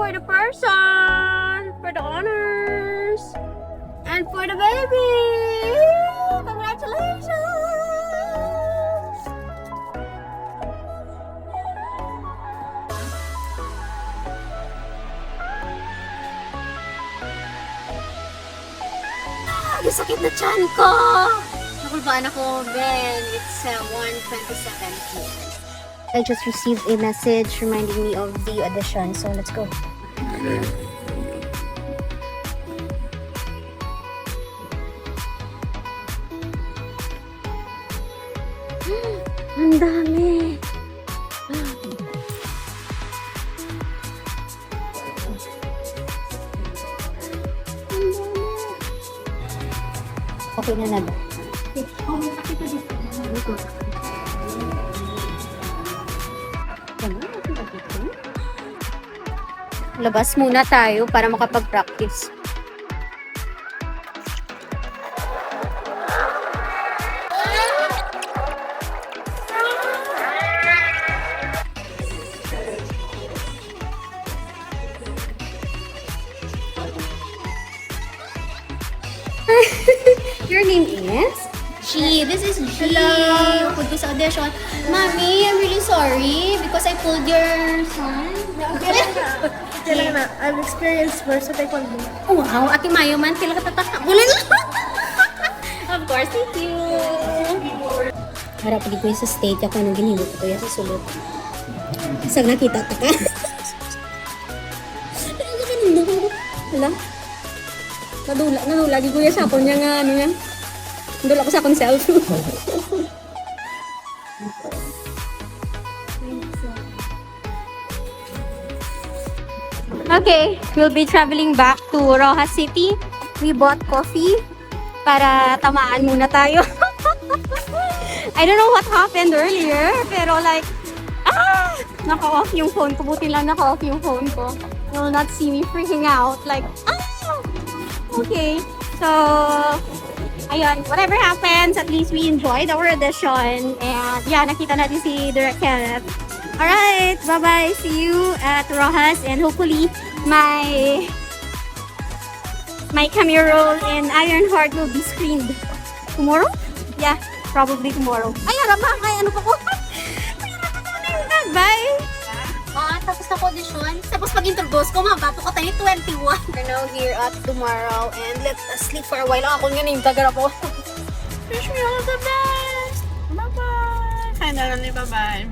for the person, for the honors, and for the baby. Congratulations! Ang sakit na tiyan ko! Nakulbaan ako, Ben. It's 1:27 p.m. I just received a message reminding me of the audition, so let's go. Ang dami! Okay na ba? Labas muna tayo para makapag-practice. Your name is? G. This is G. Hello. Put this audition. Mommy, I'm really sorry because I pulled your son. Kailangan na. I've experienced worse sa taekwondo. Oh, wow. Ate Mayo man. Kailangan katatak. Bulan Of course, thank you. Harap di ko sa state ako nung ginhibot ko yan sa sulot. Saan nakita ta ka? Hala? Nadula. Lagi ko yung sapon niya nga, ano yan. Nadula ko sa akong self. Okay, we'll be traveling back to Rojas City. We bought coffee para tamaan muna tayo. I don't know what happened earlier, pero like, naka-off yung phone ko. Buti lang naka-off yung phone ko. You will not see me freaking out. Like, okay. So, ayun, whatever happens, at least we enjoyed our audition. And yeah, nakita natin si Direct Kenneth. Alright, bye-bye. See you at Rojas. And hopefully, my cameo role in Ironheart will be screened tomorrow? Yeah, probably tomorrow. Ay, harap ay, ano pa ko? Bye! Tapos na audition. Tapos pag-introduce ko, mabato ka tayo 21. We're now here at tomorrow and let's sleep for a while. Ako nga na yung tagar ako. Wish me all the best! Bye-bye! Kaya na lang ni bye-bye.